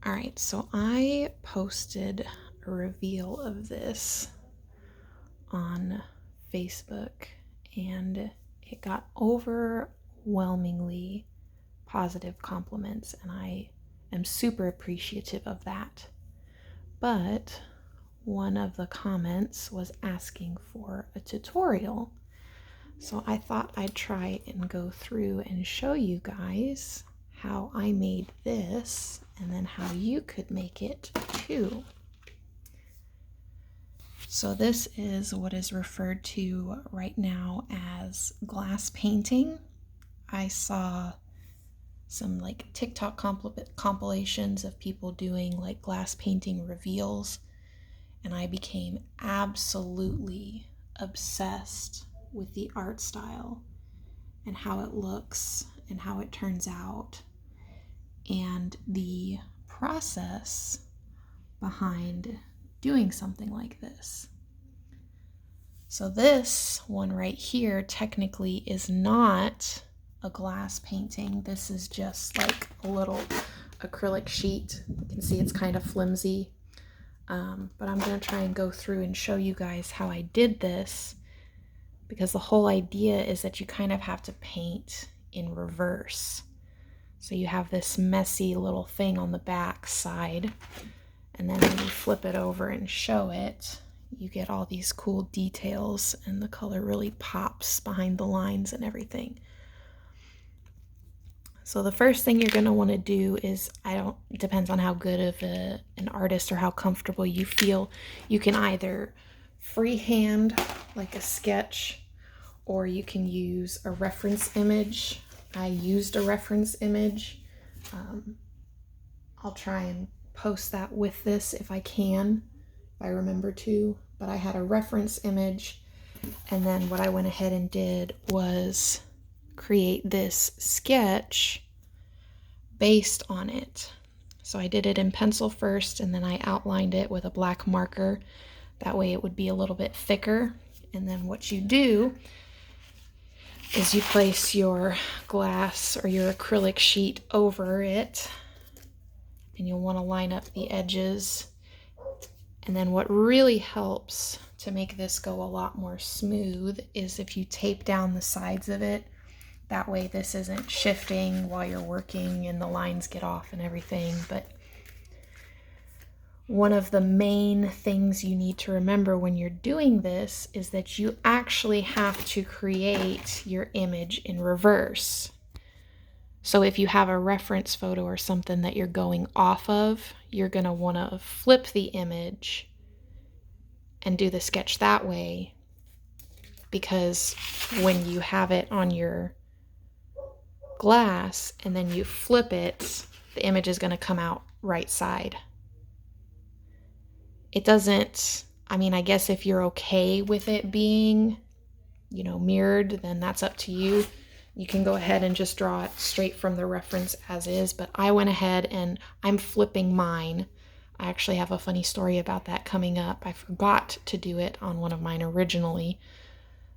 All right, so I posted a reveal of this on Facebook and it got overwhelmingly positive compliments, and I am super appreciative of that. But one of the comments was asking for a tutorial. So I thought I'd try and go through and show you guys how I made this and then how you could make it too. So this is what is referred to right now as glass painting. I saw some like TikTok compilations of people doing like glass painting reveals, and I became absolutely obsessed with the art style and how it looks and how it turns out and the process behind doing something like this. So this one right here technically is not a glass painting. This is just like a little acrylic sheet. You can see it's kind of flimsy, but I'm going to try and go through and show you guys how I did this, because the whole idea is that you kind of have to paint in reverse. So you have this messy little thing on the back side, and then when you flip it over and show it, you get all these cool details and the color really pops behind the lines and everything. So the first thing you're going to want to do is, depends on how good of an artist or how comfortable you feel. You can either freehand like a sketch, or you can use a reference image. I used a reference image. I'll try and post that with this if I can, if I remember to, but I had a reference image, and then what I went ahead and did was create this sketch based on it. So I did it in pencil first, and then I outlined it with a black marker. That way it would be a little bit thicker. And then what you do is you place your glass or your acrylic sheet over it, and you'll want to line up the edges. And then what really helps to make this go a lot more smooth is if you tape down the sides of it. That way this isn't shifting while you're working and the lines get off and everything. But one of the main things you need to remember when you're doing this is that you actually have to create your image in reverse. So if you have a reference photo or something that you're going off of, you're going to want to flip the image and do the sketch that way, because when you have it on your glass and then you flip it, the image is going to come out right side. It doesn't, I guess if you're okay with it being, mirrored, then that's up to you. You can go ahead and just draw it straight from the reference as is, but I went ahead and I'm flipping mine. I actually have a funny story about that coming up. I forgot to do it on one of mine originally,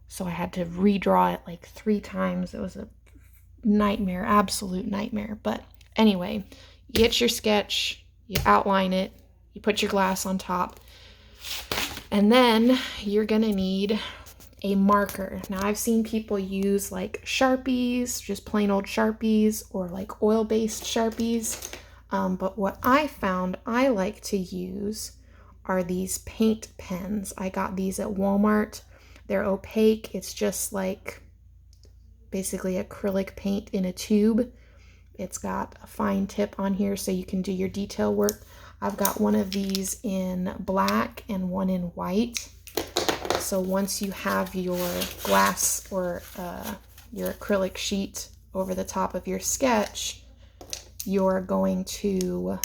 so I had to redraw it like 3 times. It was a nightmare, absolute nightmare. But anyway, you get your sketch, you outline it, you put your glass on top, and then you're gonna need a marker. Now I've seen people use like Sharpies, just plain old Sharpies, or like oil-based Sharpies. But what I found I like to use are these paint pens. I got these at Walmart. They're opaque. It's just like basically acrylic paint in a tube. It's got a fine tip on here so you can do your detail work. I've got one of these in black and one in white. So once you have your glass or your acrylic sheet over the top of your sketch, you're going to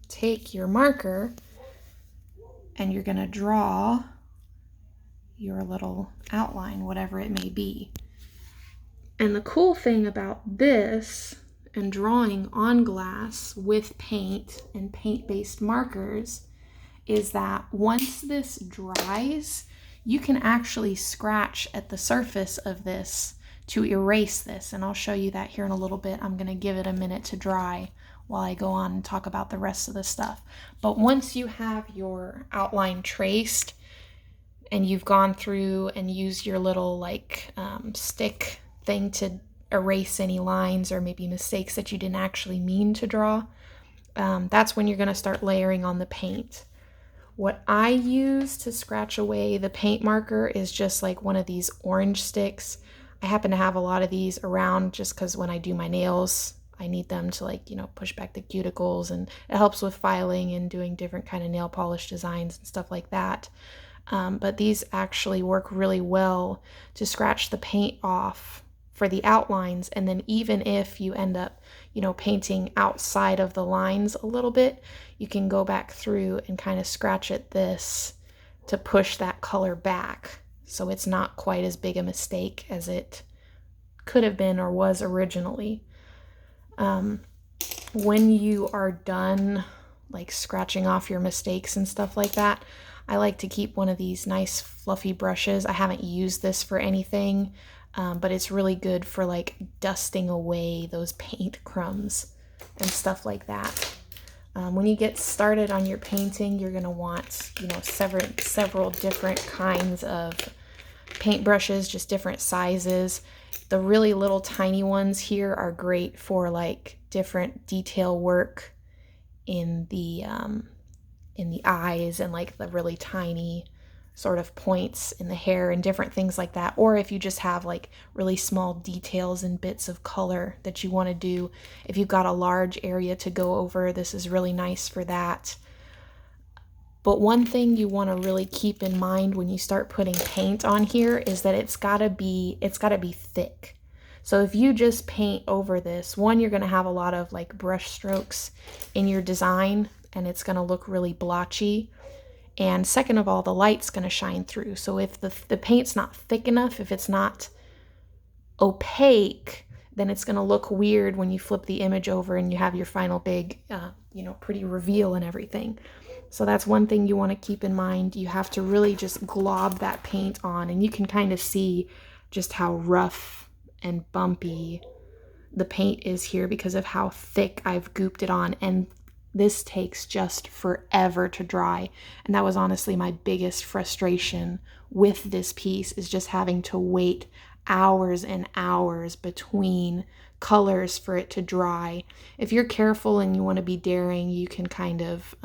take your marker and you're going to draw your little outline, whatever it may be. And the cool thing about this and drawing on glass with paint and paint-based markers is that once this dries, you can actually scratch at the surface of this to erase this, and I'll show you that here in a little bit. I'm going to give it a minute to dry while I go on and talk about the rest of the stuff. But once you have your outline traced and you've gone through and used your little like stick thing to erase any lines or maybe mistakes that you didn't actually mean to draw, that's when you're going to start layering on the paint. What I use to scratch away the paint marker is just like one of these orange sticks. I happen to have a lot of these around just because when I do my nails, I need them to like, you know, push back the cuticles, and it helps with filing and doing different kind of nail polish designs and stuff like that. But these actually work really well to scratch the paint off for the outlines. And then even if you end up, you know, painting outside of the lines a little bit, you can go back through and kind of scratch at this to push that color back, so it's not quite as big a mistake as it could have been or was originally. When you are done like scratching off your mistakes and stuff like that, I like to keep one of these nice fluffy brushes. I haven't used this for anything, but it's really good for like dusting away those paint crumbs and stuff like that. When you get started on your painting, you're going to want, you know, several different kinds of paintbrushes, just different sizes. The really little tiny ones here are great for like different detail work in the eyes and like the really tiny sort of points in the hair and different things like that. Or if you just have like really small details and bits of color that you want to do, if you've got a large area to go over, this is really nice for that. But one thing you want to really keep in mind when you start putting paint on here is that it's got to be thick. So if you just paint over this, one, you're going to have a lot of like brush strokes in your design and it's going to look really blotchy. And second of all, the light's going to shine through. So if the paint's not thick enough, if it's not opaque, then it's going to look weird when you flip the image over and you have your final big, you know, pretty reveal and everything. So that's one thing you want to keep in mind. You have to really just glob that paint on, and you can kind of see just how rough and bumpy the paint is here because of how thick I've gooped it on. And this takes just forever to dry. And that was honestly my biggest frustration with this piece, is just having to wait hours and hours between colors for it to dry. If you're careful and you want to be daring, you can kind of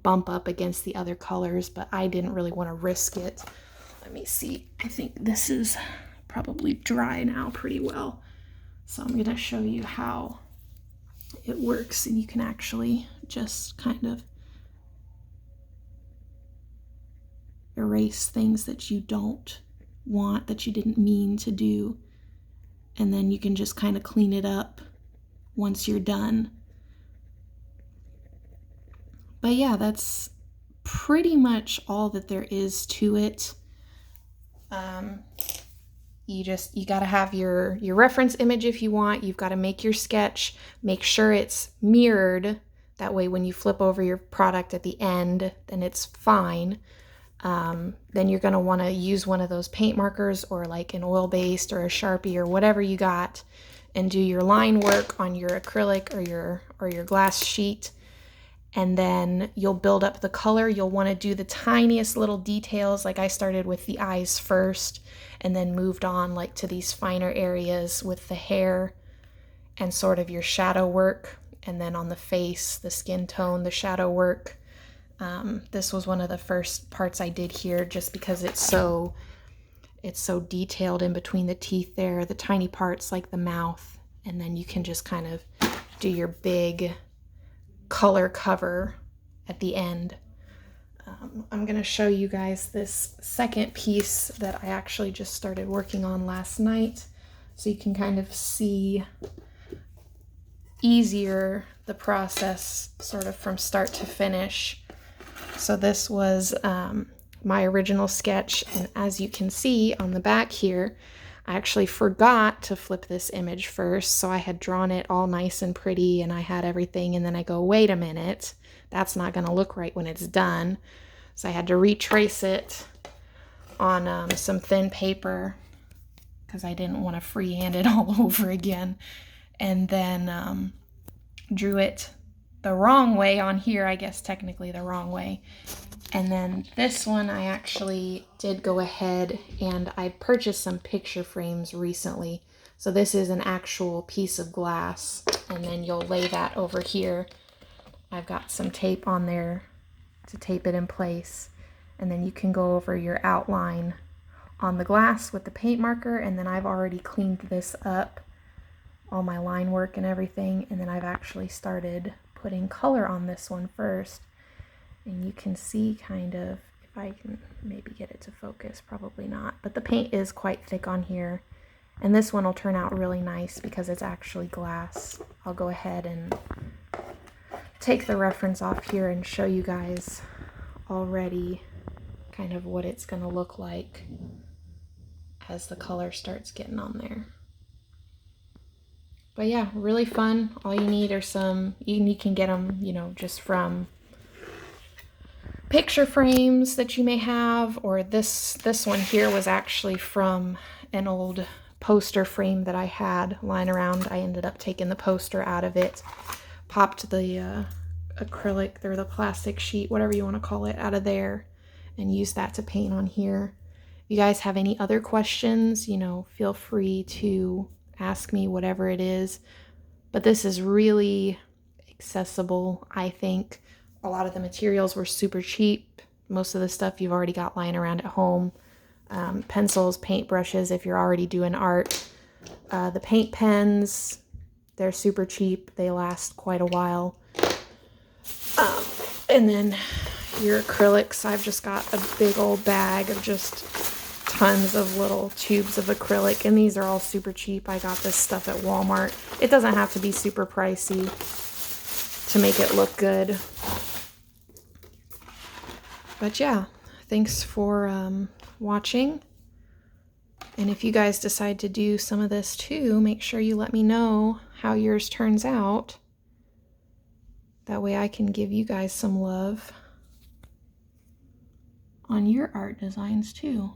bump up against the other colors, but I didn't really want to risk it. Let me see. I think this is probably dry now pretty well. So I'm going to show you how it works, and you can actually just kind of erase things that you don't want, that you didn't mean to do, and then you can just kind of clean it up once you're done. But yeah, that's pretty much all that there is to it. You got to have your reference image if you want. You've got to make your sketch, make sure it's mirrored. That way when you flip over your product at the end, then it's fine. Then you're going to want to use one of those paint markers or like an oil-based or a Sharpie or whatever you got, and do your line work on your acrylic or your glass sheet. And then you'll build up the color. You'll want to do the tiniest little details. Like I started with the eyes first and then moved on like to these finer areas with the hair and sort of your shadow work. And then on the face, the skin tone, the shadow work. This was one of the first parts I did here just because it's so detailed in between the teeth there, the tiny parts like the mouth. And then you can just kind of do your big color cover at the end. I'm going to show you guys this second piece that I actually just started working on last night, so you can kind of see easier the process sort of from start to finish. So this was my original sketch, and as you can see on the back here, I actually forgot to flip this image first, so I had drawn it all nice and pretty and I had everything, and then I go, wait a minute, that's not going to look right when it's done. So I had to retrace it on some thin paper because I didn't want to freehand it all over again. And then drew it the wrong way on here, I guess technically the wrong way. And then this one I actually did go ahead and I purchased some picture frames recently. So this is an actual piece of glass, and then you'll lay that over here. I've got some tape on there to tape it in place. And then you can go over your outline on the glass with the paint marker, and then I've already cleaned this up, all my line work and everything, and then I've actually started putting color on this one first. And you can see kind of, if I can maybe get it to focus, probably not, but the paint is quite thick on here. And this one will turn out really nice because it's actually glass. I'll go ahead and take the reference off here and show you guys already kind of what it's going to look like as the color starts getting on there. But yeah, really fun. All you need are some, you can get them, you know, just from picture frames that you may have, or this one here was actually from an old poster frame that I had lying around. I ended up taking the poster out of it, popped the acrylic or the plastic sheet, whatever you want to call it, out of there, and used that to paint on here. If you guys have any other questions, you know, feel free to ask me whatever it is. But this is really accessible, I think. A lot of the materials were super cheap. Most of the stuff you've already got lying around at home. Pencils, paint brushes if you're already doing art. The paint pens, they're super cheap. They last quite a while. And then your acrylics, I've just got a big old bag of just tons of little tubes of acrylic, and these are all super cheap. I got this stuff at Walmart. It doesn't have to be super pricey to make it look good. But yeah, thanks for watching. And if you guys decide to do some of this too, make sure you let me know how yours turns out. That way I can give you guys some love on your art designs too.